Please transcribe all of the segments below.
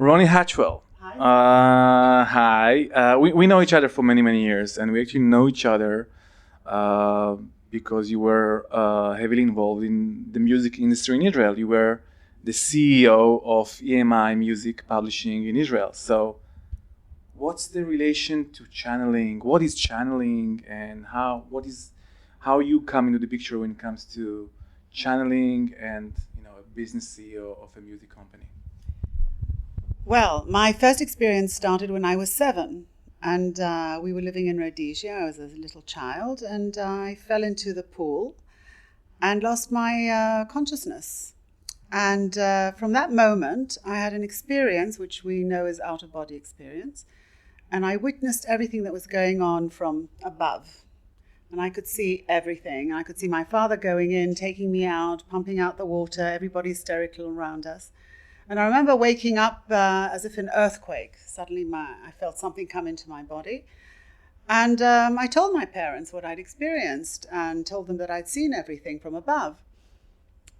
Ronny Hatchwell. Hi. We know each other for many, many years, and we actually know each other because you were heavily involved in the music industry in Israel. You were the CEO of EMI Music Publishing in Israel. So what's the relation to channeling? What is channeling, and how you come into the picture when it comes to channeling and a business CEO of a music company? Well, my first experience started when I was 7, and we were living in Rhodesia. I was a little child, and I fell into the pool and lost my consciousness. And from that moment, I had an experience which we know as out-of-body experience, and I witnessed everything that was going on from above. And I could see everything. I could see my father going in, taking me out, pumping out the water, everybody hysterical around us. And I remember waking up as if an earthquake. Suddenly I felt something come into my body. And I told my parents what I'd experienced and told them that I'd seen everything from above.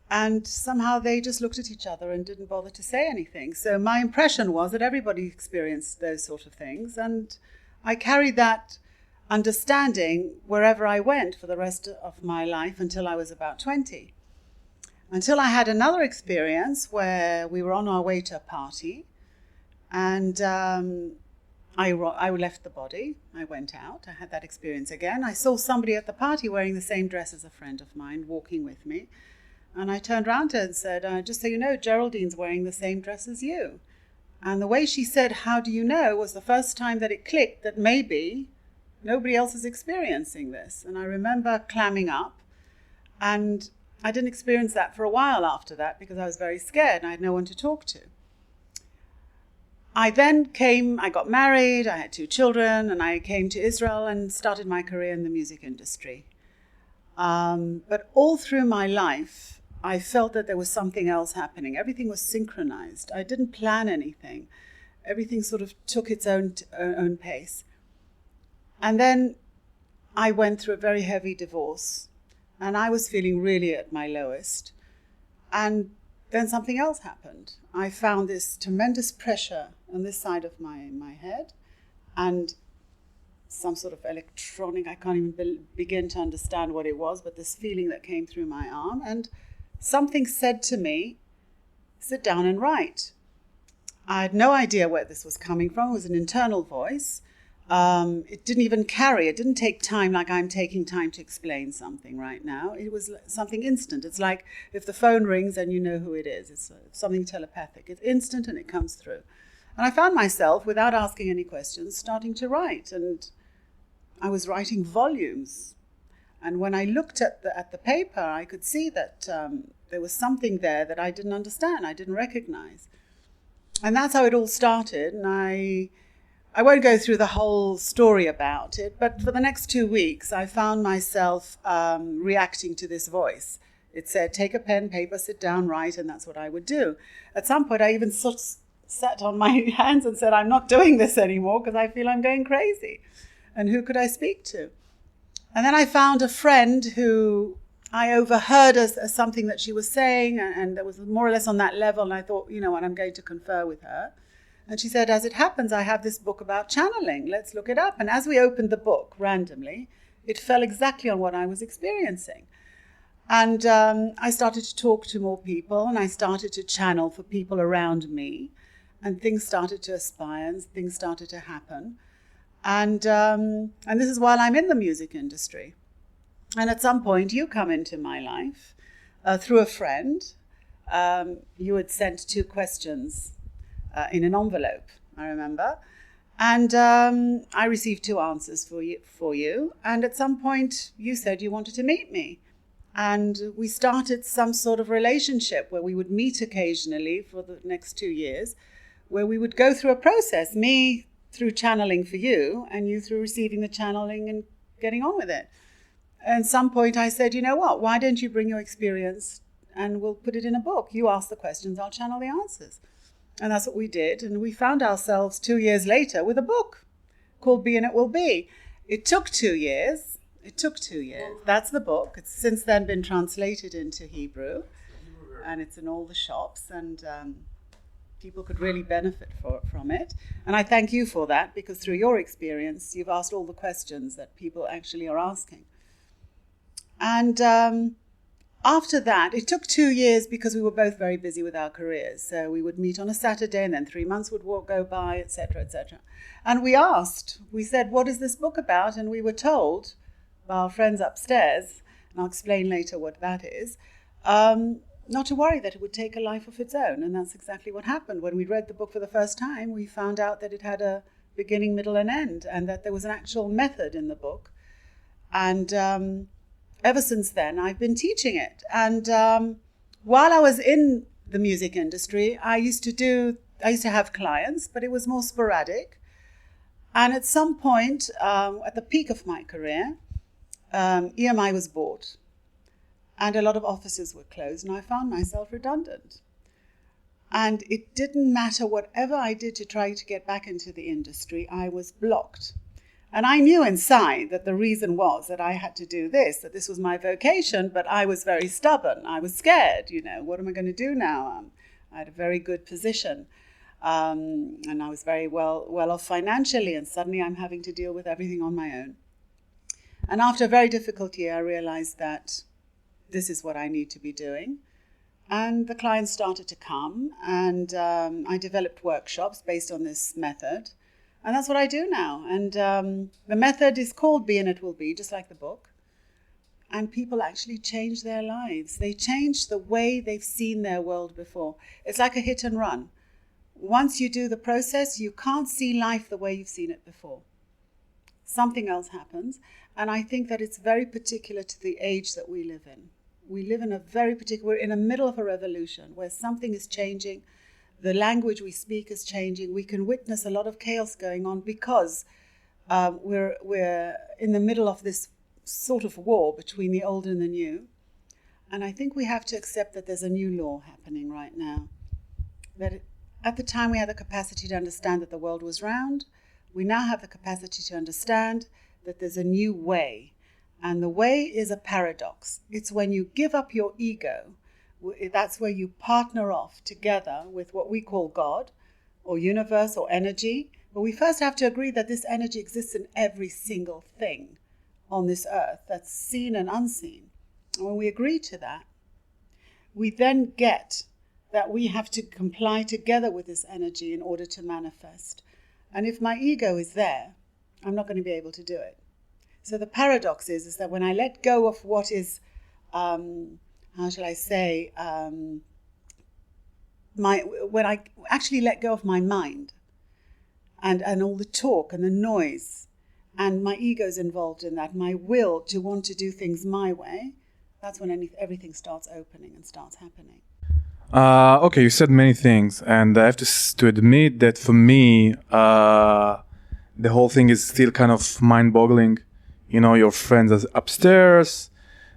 And somehow they just looked at each other and didn't bother to say anything. So my impression was that everybody experienced those sort of things. And I carried that understanding wherever I went for the rest of my life until I was about 20. Until I had another experience where we were on our way to a party, and I left the body. I went out. I had that experience again. I saw somebody at the party wearing the same dress as a friend of mine walking with me. And I turned around to her and said, just so you know, Geraldine's wearing the same dress as you. And the way she said, how do you know, was the first time that it clicked that maybe nobody else is experiencing this. And I remember clamming up, and I didn't experience that for a while after that because I was very scared and I had no one to talk to. I got married, I had 2 children, and I came to Israel and started my career in the music industry. But all through my life, I felt that there was something else happening. Everything was synchronized. I didn't plan anything. Everything sort of took its own pace. And then I went through a very heavy divorce. And I was feeling really at my lowest. And then something else happened. I found this tremendous pressure on this side of my head and some sort of electronic, I can't even begin to understand what it was, but this feeling that came through my arm. And something said to me, sit down and write. I had no idea where this was coming from. It was an internal voice. It didn't even carry. It didn't take time like I'm taking time to explain something right now. It was something instant. It's like if the phone rings and you know who it is. It's something telepathic. It's instant and it comes through. And I found myself, without asking any questions, starting to write. And I was writing volumes. And when I looked at the paper, I could see that there was something there that I didn't understand, I didn't recognize. And that's how it all started. And I won't go through the whole story about it, but for the next 2 weeks, I found myself reacting to this voice. It said, take a pen, paper, sit down, write, and that's what I would do. At some point, I even sat on my hands and said, I'm not doing this anymore because I feel I'm going crazy. And who could I speak to? And then I found a friend who I overheard as something that she was saying, and that was more or less on that level, and I thought, you know what, I'm going to confer with her. And she said, as it happens, I have this book about channeling. Let's look it up. And as we opened the book randomly, it fell exactly on what I was experiencing. And I started to talk to more people, and I started to channel for people around me. And things started to aspire, and things started to happen. And this is while I'm in the music industry. And at some point, you come into my life through a friend. You had sent 2 questions in an envelope, I remember. And I received 2 answers for you. And at some point, you said you wanted to meet me. And we started some sort of relationship where we would meet occasionally for the next 2 years, where we would go through a process, me through channeling for you, and you through receiving the channeling and getting on with it. And at some point, I said, you know what, why don't you bring your experience and we'll put it in a book? You ask the questions, I'll channel the answers. And that's what we did. And we found ourselves 2 years later with a book called Be and It Will Be. It took 2 years. That's the book. It's since then been translated into Hebrew. And it's in all the shops. And people could really benefit from it. And I thank you for that, because through your experience, you've asked all the questions that people actually are asking. And after that, it took 2 years because we were both very busy with our careers. So we would meet on a Saturday, and then 3 months would go by, etc., etc. And we said, what is this book about? And we were told by our friends upstairs, and I'll explain later what that is, not to worry, that it would take a life of its own. And that's exactly what happened. When we read the book for the first time, we found out that it had a beginning, middle, and end, and that there was an actual method in the book. And ever since then, I've been teaching it. And while I was in the music industry, I used to have clients, but it was more sporadic. And at some point, at the peak of my career, EMI was bought. And a lot of offices were closed, and I found myself redundant. And it didn't matter whatever I did to try to get back into the industry, I was blocked. And I knew inside that the reason was that I had to do this, that this was my vocation, but I was very stubborn. I was scared, what am I going to do now? I had a very good position, and I was very well off financially, and suddenly I'm having to deal with everything on my own. And after a very difficult year, I realized that this is what I need to be doing. And the clients started to come, and I developed workshops based on this method. And that's what I do now. And the method is called Be and It Will Be, just like the book. And people actually change their lives. They change the way they've seen their world before. It's like a hit and run. Once you do the process, you can't see life the way you've seen it before. Something else happens. And I think that it's very particular to the age that we live in. We live in we're in the middle of a revolution where something is changing. The language we speak is changing. We can witness a lot of chaos going on because we're in the middle of this sort of war between the old and the new. And I think we have to accept that there's a new law happening right now. That at the time we had the capacity to understand that the world was round. We now have the capacity to understand that there's a new way. And the way is a paradox. It's when you give up your ego. That's where you partner off together with what we call God or universe or energy. But we first have to agree that this energy exists in every single thing on this earth that's seen and unseen. And when we agree to that, we then get that we have to comply together with this energy in order to manifest. And if my ego is there, I'm not going to be able to do it. So the paradox is that when I let go of what is, when I actually let go of my mind and all the talk and the noise, and my ego's involved in that, my will to want to do things my way, that's when everything starts opening and starts happening. Okay, you said many things, and I have to admit that for me, the whole thing is still kind of mind-boggling. Your friends are upstairs,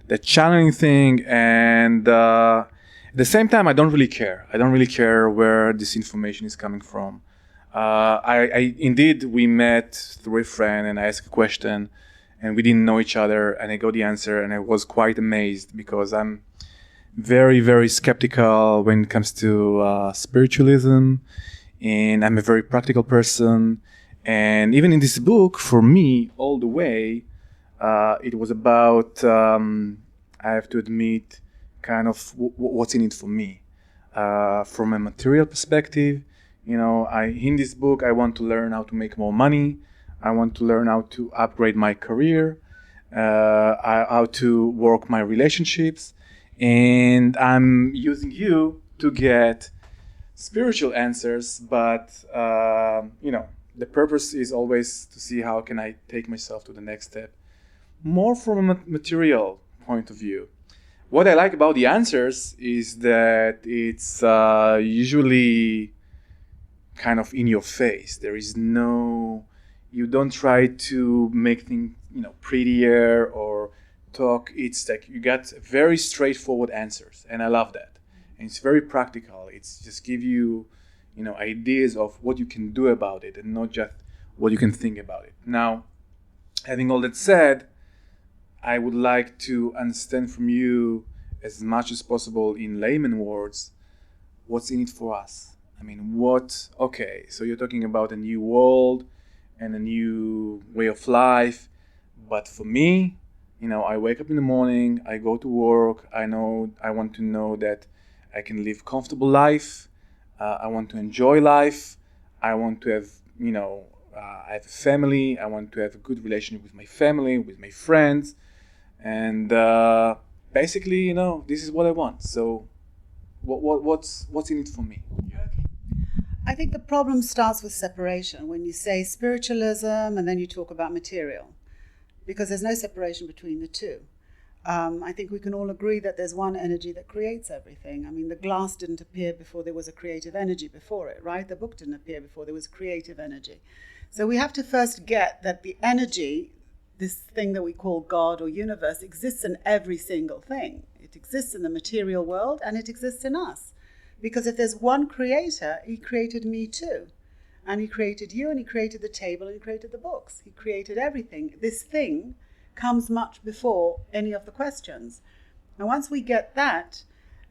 the channeling thing, and at the same time, I don't really care. I don't really care where this information is coming from. Indeed, we met through a friend, and I asked a question, and we didn't know each other, and I got the answer, and I was quite amazed because I'm very, very skeptical when it comes to spiritualism, and I'm a very practical person. And even in this book, for me, all the way, it was about, I have to admit, kind of what's in it for me. From a material perspective, in this book, I want to learn how to make more money. I want to learn how to upgrade my career, how to work my relationships. And I'm using you to get spiritual answers, but, the purpose is always to see how can I take myself to the next step, more from a material point of view. What I like about the answers is that it's usually kind of in your face. There is you don't try to make things, prettier or talk. It's like you got very straightforward answers, and I love that. And it's very practical. It's just give you, ideas of what you can do about it and not just what you can think about it. Now, having all that said, I would like to understand from you as much as possible in layman words, what's in it for us? Okay, so you're talking about a new world and a new way of life. But for me, I wake up in the morning, I go to work, I want to know that I can live comfortable life. I want to enjoy life. I want to have, I have a family. I want to have a good relationship with my family, with my friends. And basically, this is what I want. So what's in it for me? Okay. I think the problem starts with separation when you say spiritualism and then you talk about material, because there's no separation between the two. I think we can all agree that there's one energy that creates everything. I mean, the glass didn't appear before there was a creative energy before it, right? The book didn't appear before there was creative energy. So we have to first get that the energy, this thing that we call God or universe, exists in every single thing. It exists in the material world and it exists in us. Because if there's one creator, he created me too. And he created you, and he created the table, and he created the books. He created everything. This thing comes much before any of the questions. And once we get that,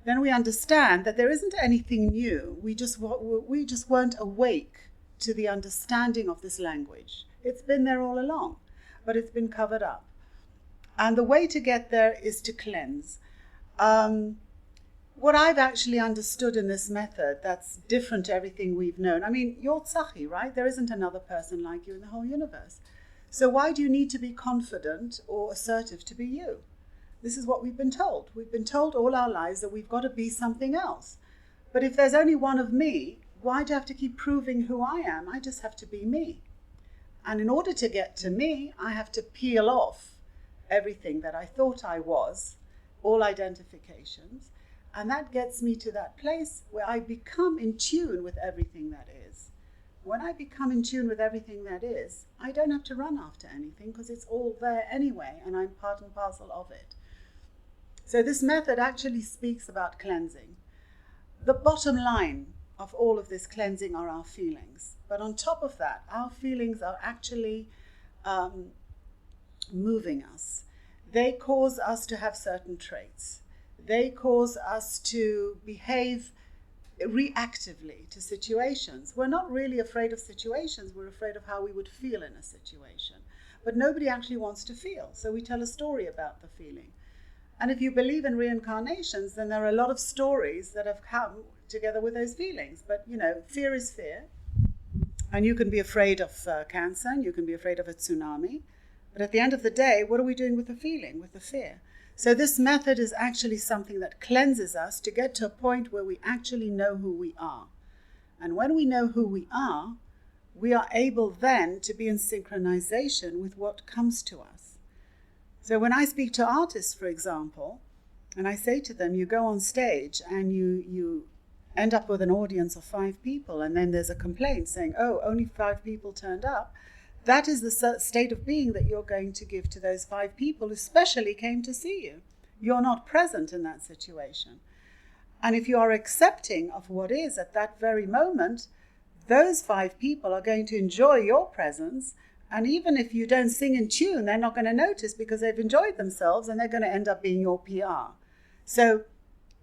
then we understand that there isn't anything new. We just weren't awake to the understanding of this language. It's been there all along, but it's been covered up. And the way to get there is to cleanse. What I've actually understood in this method that's different to everything we've known. I mean, you're Zachi, right? There isn't another person like you in the whole universe. So why do you need to be confident or assertive to be you? This is what we've been told. We've been told all our lives that we've got to be something else. But if there's only one of me, why do I have to keep proving who I am? I just have to be me. And in order to get to me, I have to peel off everything that I thought I was, all identifications. And that gets me to that place where I become in tune with everything that is. When I become in tune with everything that is, I don't have to run after anything because it's all there anyway, and I'm part and parcel of it. So this method actually speaks about cleansing. The bottom line of all of this cleansing are our feelings. But on top of that, our feelings are actually moving us. They cause us to have certain traits. They cause us to behave reactively to situations. We're not really afraid of situations, we're afraid of how we would feel in a situation. But nobody actually wants to feel, so we tell a story about the feeling. And if you believe in reincarnations, then there are a lot of stories that have come together with those feelings. But, fear is fear. And you can be afraid of cancer, and you can be afraid of a tsunami. But at the end of the day, what are we doing with the feeling, with the fear? So this method is actually something that cleanses us to get to a point where we actually know who we are. And when we know who we are able then to be in synchronization with what comes to us. So when I speak to artists, for example, and I say to them, you go on stage and you end up with an audience of 5 people, and then there's a complaint saying, oh, only 5 people turned up. That is the state of being that you're going to give to those 5 people who specially came to see you. You're not present in that situation. And if you are accepting of what is at that very moment, those 5 people are going to enjoy your presence. And even if you don't sing in tune, they're not going to notice because they've enjoyed themselves, and they're going to end up being your PR. So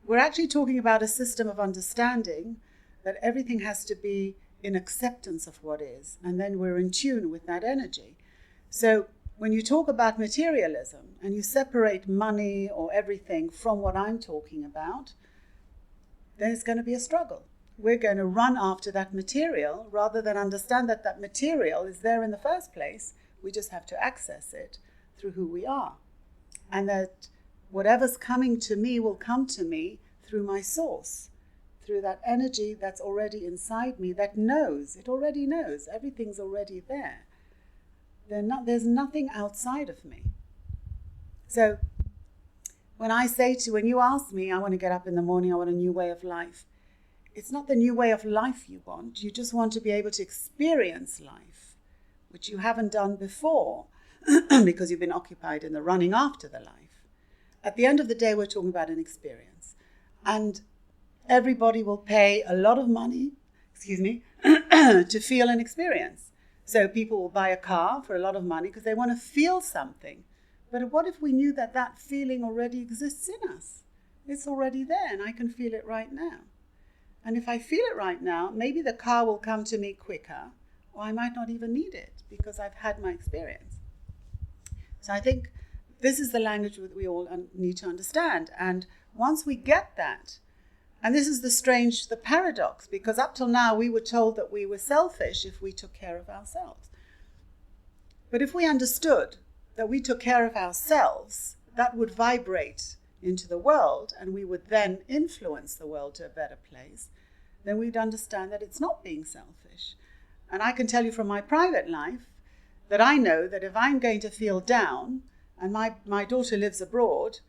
we're actually talking about a system of understanding that everything has to be in acceptance of what is, and then we're in tune with that energy. So when you talk about materialism and you separate money or everything from what I'm talking about, then it's going to be a struggle. We're going to run after that material rather than understand that that material is there in the first place. We just have to access it through who we are. And that whatever's coming to me will come to me through my source, through that energy that's already inside me that knows. It already knows. Everything's already there. There's nothing outside of me. So when you ask me, I want to get up in the morning, I want a new way of life. It's not the new way of life you want. You just want to be able to experience life, which you haven't done before because you've been occupied in the running after the life. At the end of the day, we're talking about an experience. And everybody will pay a lot of money, to feel an experience. So people will buy a car for a lot of money because they want to feel something. But what if we knew that that feeling already exists in us? It's already there, and I can feel it right now. And if I feel it right now, maybe the car will come to me quicker, or I might not even need it because I've had my experience. So I think this is the language that we all need to understand. And once we get that, and this is the paradox, because up till now we were told that we were selfish if we took care of ourselves. But if we understood that we took care of ourselves, that would vibrate into the world, and we would then influence the world to a better place, then we'd understand that it's not being selfish. And I can tell you from my private life that I know that if I'm going to feel down, and my daughter lives abroad,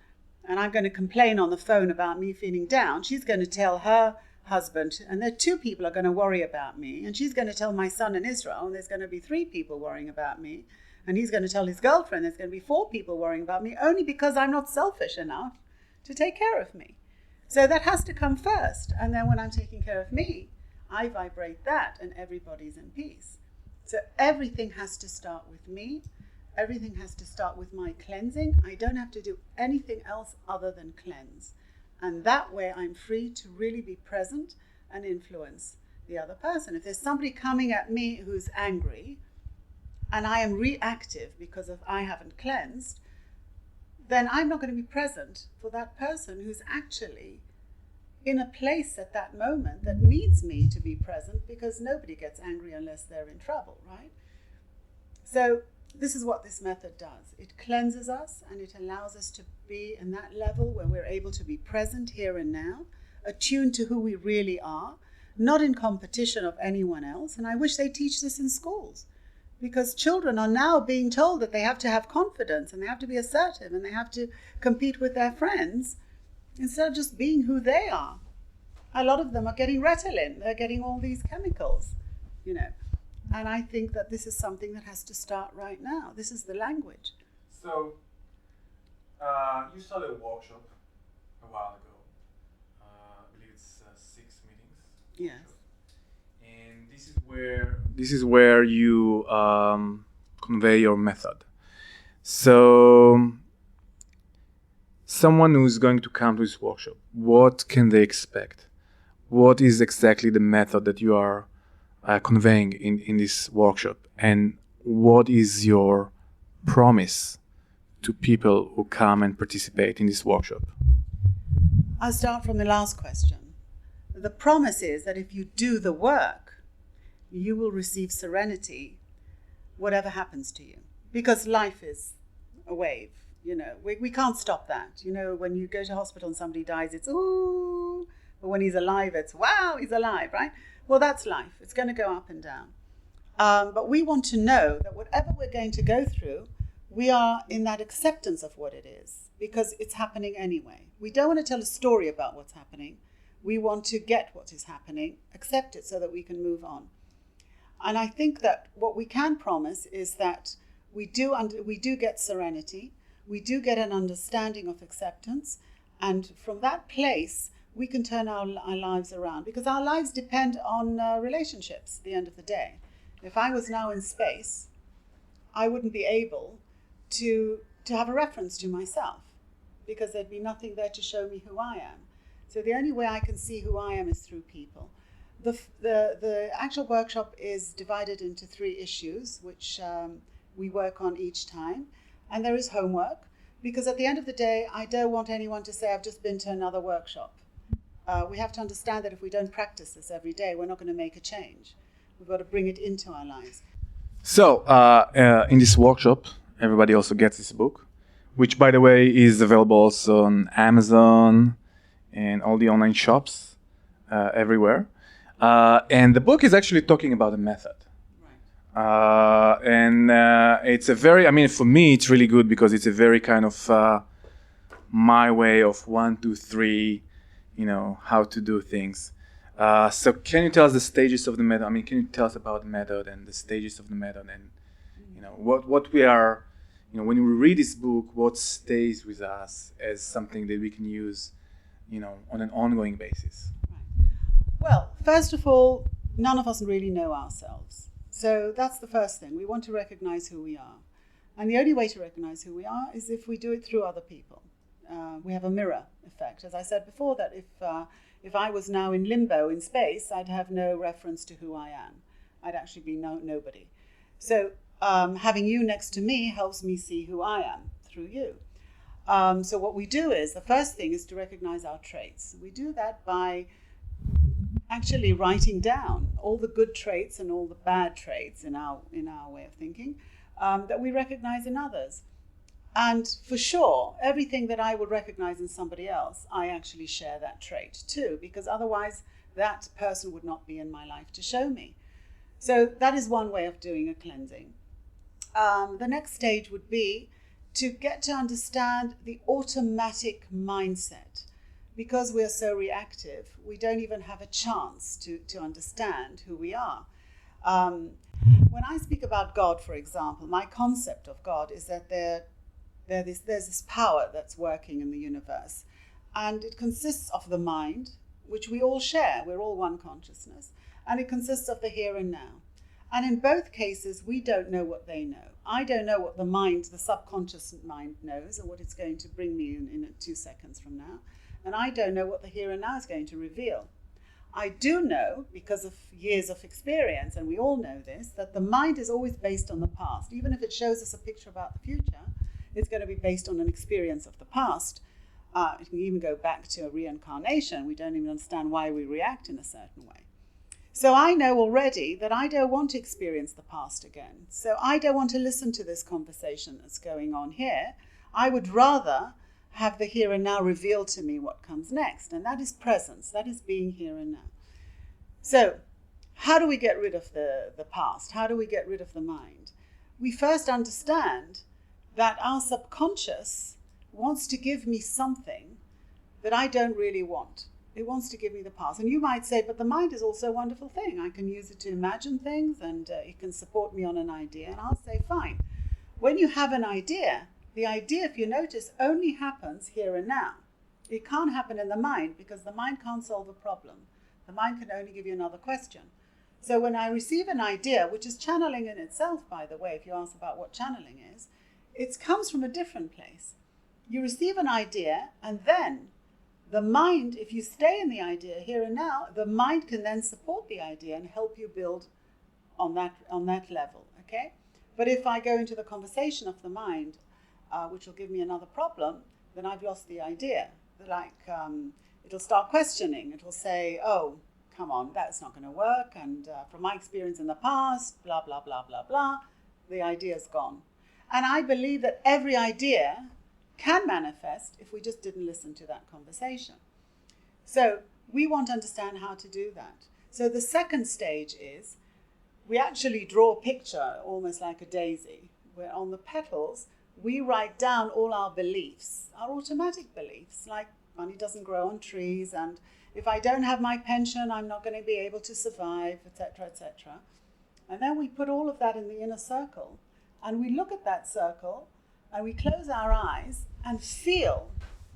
and I'm going to complain on the phone about me feeling down, she's going to tell her husband, and there 2 people are going to worry about me, and she's going to tell my son in Israel, and there's going to be 3 people worrying about me, and he's going to tell his girlfriend there's going to be 4 people worrying about me, only because I'm not selfish enough to take care of me. So that has to come first, and then when I'm taking care of me, I vibrate that, and everybody's in peace. So everything has to start with me. Everything has to start with my cleansing. I don't have to do anything else other than cleanse. And that way I'm free to really be present and influence the other person. If there's somebody coming at me who's angry, and I am reactive because of I haven't cleansed, then I'm not going to be present for that person who's actually in a place at that moment that needs me to be present, because nobody gets angry unless they're in trouble, right? So this is what this method does. It cleanses us, and it allows us to be in that level where we're able to be present here and now, attuned to who we really are, not in competition of anyone else. And I wish they teach this in schools, because children are now being told that they have to have confidence, and they have to be assertive, and they have to compete with their friends instead of just being who they are. A lot of them are getting Ritalin. They're getting all these chemicals, And I think that this is something that has to start right now. This is the language. So, you started a workshop a while ago. I believe it's 6 meetings. Yes. And this is where you convey your method. So, someone who's going to come to this workshop, what can they expect? What is exactly the method that you are conveying in this workshop, and what is your promise to people who come and participate in this workshop? I'll start from the last question. The promise is that if you do the work, you will receive serenity, whatever happens to you, because life is a wave. We can't stop that. When you go to hospital and somebody dies, it's ooh, but when he's alive, it's wow, he's alive, right? Well, that's life. It's going to go up and down. But we want to know that whatever we're going to go through, we are in that acceptance of what it is, because it's happening anyway. We don't want to tell a story about what's happening. We want to get what is happening, accept it so that we can move on. And I think that what we can promise is that we do get serenity. We do get an understanding of acceptance. And from that place, we can turn our lives around, because our lives depend on relationships at the end of the day. If I was now in space, I wouldn't be able to have a reference to myself, because there'd be nothing there to show me who I am. So the only way I can see who I am is through people. The actual workshop is divided into 3 issues, which we work on each time. And there is homework, because at the end of the day, I don't want anyone to say, I've just been to another workshop. We have to understand that if we don't practice this every day, we're not going to make a change. We've got to bring it into our lives. So, in this workshop, everybody also gets this book, which, by the way, is available also on Amazon and all the online shops everywhere. And the book is actually talking about the method. It's a very, for me, it's really good, because it's a very kind of my way of 1, 2, 3, how to do things. So can you tell us the stages of the method? Can you tell us about the method and the stages of the method, and what we are, when we read this book, what stays with us as something that we can use, on an ongoing basis? Right. Well, first of all, none of us really know ourselves. So that's the first thing. We want to recognize who we are. And the only way to recognize who we are is if we do it through other people. We have a mirror effect. As I said before, that if I was now in limbo in space, I'd have no reference to who I am. I'd actually be nobody. So having you next to me helps me see who I am through you. So what we do is, the first thing is to recognize our traits. We do that by actually writing down all the good traits and all the bad traits in our way of thinking that we recognize in others. And for sure, everything that I would recognize in somebody else, I actually share that trait too, because otherwise that person would not be in my life to show me. So that is one way of doing a cleansing. The next stage would be to get to understand the automatic mindset. Because we're so reactive, we don't even have a chance to understand who we are. When I speak about God, for example, my concept of God is that there's this power that's working in the universe. And it consists of the mind, which we all share. We're all one consciousness. And it consists of the here and now. And in both cases, we don't know what they know. I don't know what the mind, the subconscious mind knows, or what it's going to bring me in 2 seconds from now. And I don't know what the here and now is going to reveal. I do know, because of years of experience, and we all know this, that the mind is always based on the past. Even if it shows us a picture about the future, it's going to be based on an experience of the past. It can even go back to a reincarnation. We don't even understand why we react in a certain way. So I know already that I don't want to experience the past again. So I don't want to listen to this conversation that's going on here. I would rather have the here and now reveal to me what comes next. And that is presence. That is being here and now. So how do we get rid of the past? How do we get rid of the mind? We first understand that our subconscious wants to give me something that I don't really want. It wants to give me the past. And you might say, but the mind is also a wonderful thing. I can use it to imagine things, and it can support me on an idea. And I'll say, fine. When you have an idea, the idea, if you notice, only happens here and now. It can't happen in the mind, because the mind can't solve a problem. The mind can only give you another question. So when I receive an idea, which is channeling in itself, by the way, if you ask about what channeling is, it comes from a different place. You receive an idea, and then the mind, if you stay in the idea here and now, the mind can then support the idea and help you build on that level, okay? But if I go into the conversation of the mind, which will give me another problem, then I've lost the idea. Like, it'll start questioning. It'll say, oh, come on, that's not going to work. And from my experience in the past, blah, blah, blah, blah, blah, the idea's gone. And I believe that every idea can manifest if we just didn't listen to that conversation. So we want to understand how to do that. So the second stage is we actually draw a picture almost like a daisy, where on the petals we write down all our beliefs, our automatic beliefs, like money doesn't grow on trees, and if I don't have my pension, I'm not going to be able to survive, etc., etc. And then we put all of that in the inner circle, and we look at that circle, and we close our eyes and feel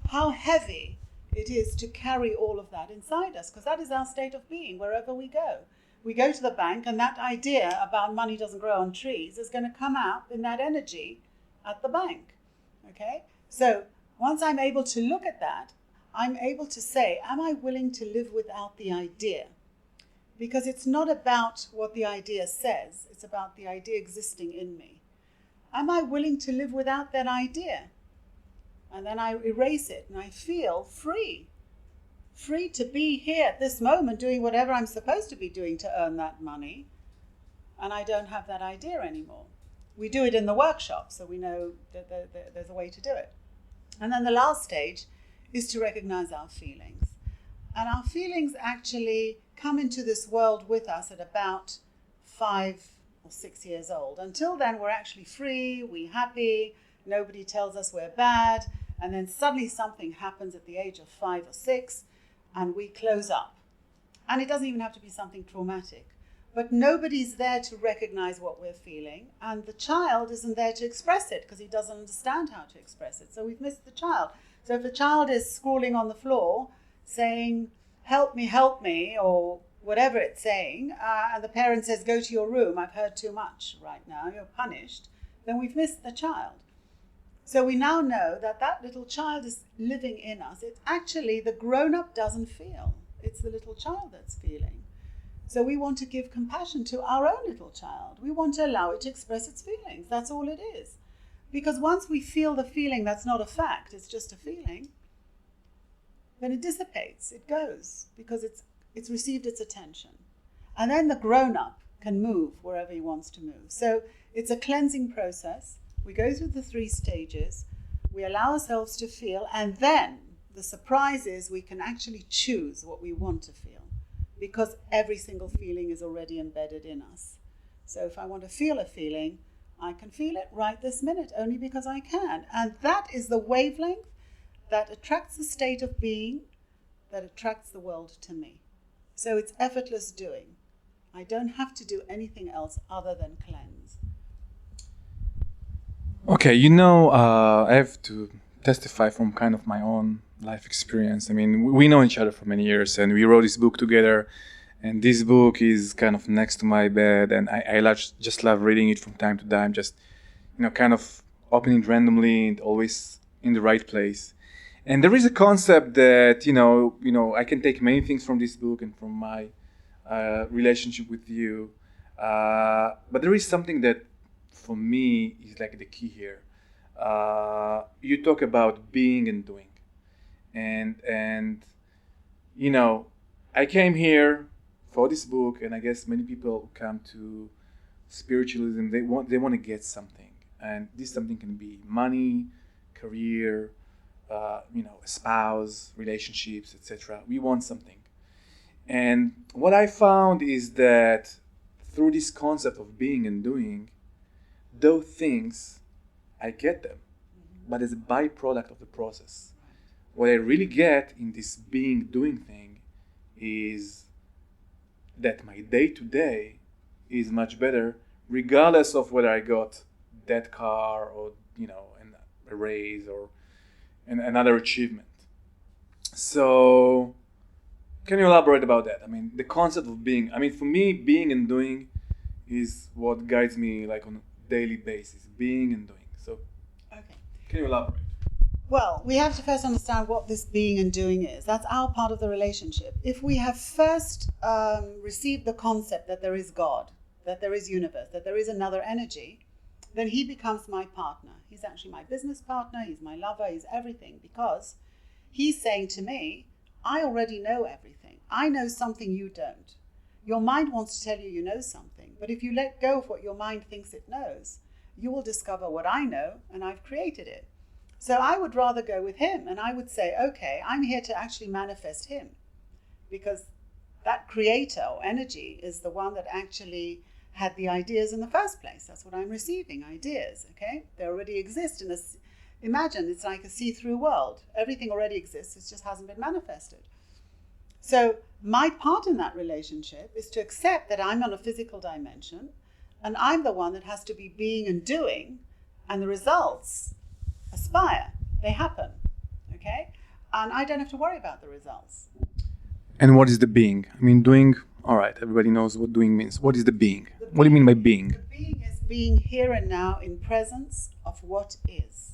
how heavy it is to carry all of that inside us, because that is our state of being wherever we go. We go to the bank, and that idea about money doesn't grow on trees is going to come out in that energy at the bank, okay? So once I'm able to look at that, I'm able to say, am I willing to live without the idea? Because it's not about what the idea says, it's about the idea existing in me. Am I willing to live without that idea? And then I erase it, and I feel free. Free to be here at this moment doing whatever I'm supposed to be doing to earn that money, and I don't have that idea anymore. We do it in the workshop, so we know that there's a way to do it. And then the last stage is to recognize our feelings. And our feelings actually come into this world with us at about 5 or 6 years old. Until then, we're actually free, we're happy, nobody tells us we're bad, and then suddenly something happens at the age of 5 or 6, and we close up. And it doesn't even have to be something traumatic. But nobody's there to recognize what we're feeling, and the child isn't there to express it because he doesn't understand how to express it. So we've missed the child. So if the child is scrawling on the floor saying, help me, or whatever it's saying, and the parent says, go to your room, I've heard too much right now, you're punished, then we've missed the child. So we now know that that little child is living in us. It's actually the grown-up doesn't feel. It's the little child that's feeling. So we want to give compassion to our own little child. We want to allow it to express its feelings. That's all it is. Because once we feel the feeling, that's not a fact, it's just a feeling, then it dissipates, it goes, because it's received its attention. And then the grown-up can move wherever he wants to move. So it's a cleansing process. We go through the 3 stages, we allow ourselves to feel, and then the surprise is we can actually choose what we want to feel, because every single feeling is already embedded in us. So if I want to feel a feeling, I can feel it right this minute, only because I can. And that is the wavelength that attracts the state of being, that attracts the world to me. So it's effortless doing. I don't have to do anything else other than cleanse. Okay, I have to testify from kind of my own life experience. I mean, we know each other for many years, and we wrote this book together. And this book is kind of next to my bed, and I just love reading it from time to time. Just, kind of opening it randomly and always in the right place. And there is a concept that I can take many things from this book and from my relationship with you, but there is something that for me is like the key here. You talk about being and doing, and I came here for this book, and I guess many people come to spiritualism. They want to get something, and this something can be money, career, a spouse, relationships, etc. We want something. And what I found is that through this concept of being and doing, those things, I get them, but as a byproduct of the process. What I really get in this being-doing thing is that my day-to-day is much better, regardless of whether I got that car or, a raise or another achievement. So, can you elaborate about that? I mean, the concept of being. I mean, for me, being and doing is what guides me, like on a daily basis. Being and doing. So, Okay. Can you elaborate? Well, we have to first understand what this being and doing is. That's our part of the relationship. If we have first received the concept that there is God, that there is universe, that there is another energy, then he becomes my partner. He's actually my business partner, he's my lover, he's everything, because he's saying to me, I already know everything. I know something you don't. Your mind wants to tell you know something, but if you let go of what your mind thinks it knows, you will discover what I know, and I've created it. So I would rather go with him, and I would say, okay, I'm here to actually manifest him, because that creator or energy is the one that actually had the ideas in the first place. That's what I'm receiving, ideas, okay? They already exist in imagine it's like a see-through world. Everything already exists, it just hasn't been manifested. So my part in that relationship is to accept that I'm on a physical dimension, and I'm the one that has to be being and doing, and the results aspire, they happen, okay? And I don't have to worry about the results. And what is the being? I mean, doing, all right, everybody knows what doing means. What is the being? What do you mean by being? The being is being here and now in presence of what is.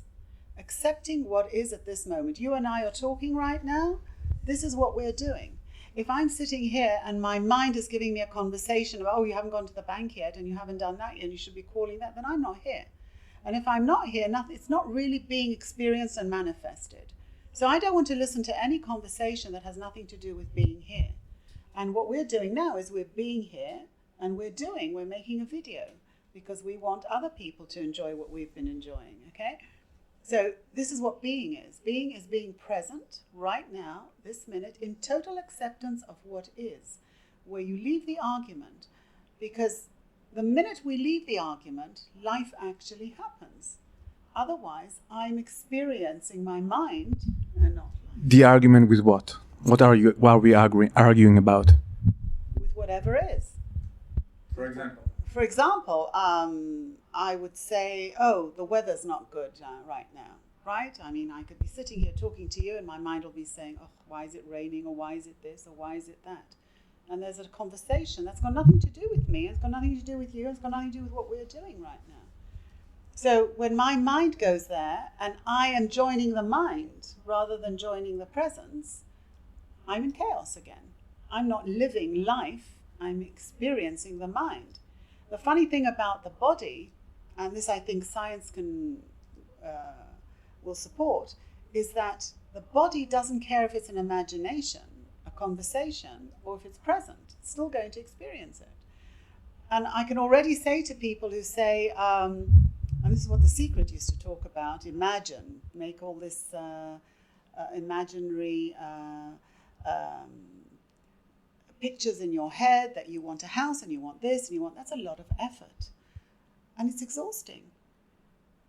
Accepting what is at this moment. You and I are talking right now. This is what we're doing. If I'm sitting here and my mind is giving me a conversation about, oh, you haven't gone to the bank yet and you haven't done that yet and you should be calling that, then I'm not here. And if I'm not here, it's not really being experienced and manifested. So I don't want to listen to any conversation that has nothing to do with being here. And what we're doing now is we're being here and we're making a video because we want other people to enjoy what we've been enjoying, okay? So this is what being is. Being is being present right now, this minute, in total acceptance of what is, where you leave the argument, because the minute we leave the argument, life actually happens. Otherwise, I'm experiencing my mind and not life. The argument with what? What are we arguing about? With whatever is. For example, I would say, oh, the weather's not good right now, right? I mean, I could be sitting here talking to you and my mind will be saying, oh, why is it raining, or why is it this, or why is it that? And there's a conversation that's got nothing to do with me, it's got nothing to do with you, it's got nothing to do with what we're doing right now. So when my mind goes there and I am joining the mind rather than joining the presence, I'm in chaos again. I'm not living life, I'm experiencing the mind. The funny thing about the body, and this I think science will support, is that the body doesn't care if it's an imagination, a conversation, or if it's present. It's still going to experience it. And I can already say to people who say, and this is what The Secret used to talk about, imagine, make all this imaginary pictures in your head that you want a house and you want this and you want, that's a lot of effort. And it's exhausting.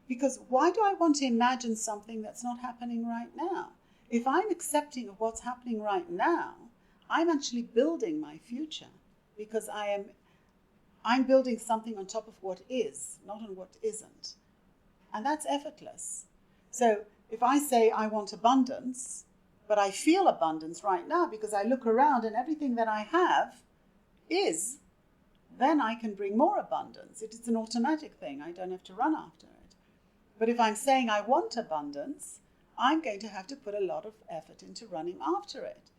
Because why do I want to imagine something that's not happening right now? If I'm accepting of what's happening right now, I'm actually building my future, because I'm building something on top of what is, not on what isn't. And that's effortless. So if I say I want abundance, but I feel abundance right now because I look around and everything that I have is, then I can bring more abundance. It's an automatic thing. I don't have to run after it. But if I'm saying I want abundance, I'm going to have to put a lot of effort into running after it.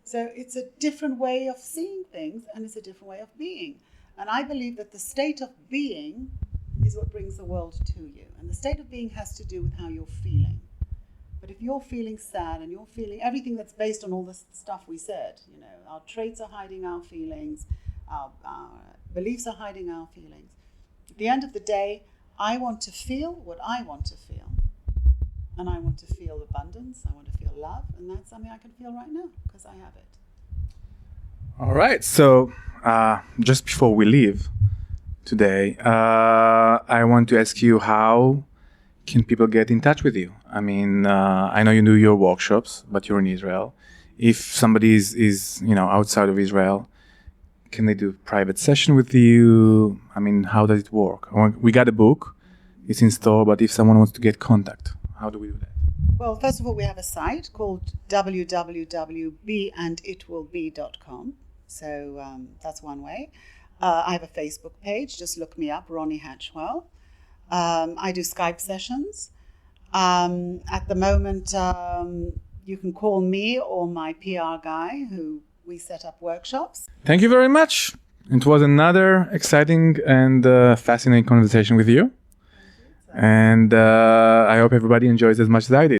So it's a different way of seeing things, and it's a different way of being. And I believe that the state of being is what brings the world to you. And the state of being has to do with how you're feeling. But if you're feeling sad and you're feeling everything that's based on all the stuff we said, our traits are hiding our feelings, our beliefs are hiding our feelings. At the end of the day, I want to feel what I want to feel. And I want to feel abundance, I want to feel love, and that's something I can feel right now because I have it. All right, so just before we leave today, I want to ask you, how can people get in touch with you? I mean, I know you do your workshops, but you're in Israel. If somebody is outside of Israel, can they do a private session with you? I mean, how does it work? We got a book, it's in store, but if someone wants to get contact, how do we do that? Well, first of all, we have a site called www.beanditwillbe.com. So that's one way. I have a Facebook page. Just look me up, Ronny Hatchwell. I do Skype sessions. At the moment, you can call me or my PR guy, who we set up workshops. Thank you very much. It was another exciting and fascinating conversation with you. And I hope everybody enjoys as much as I did.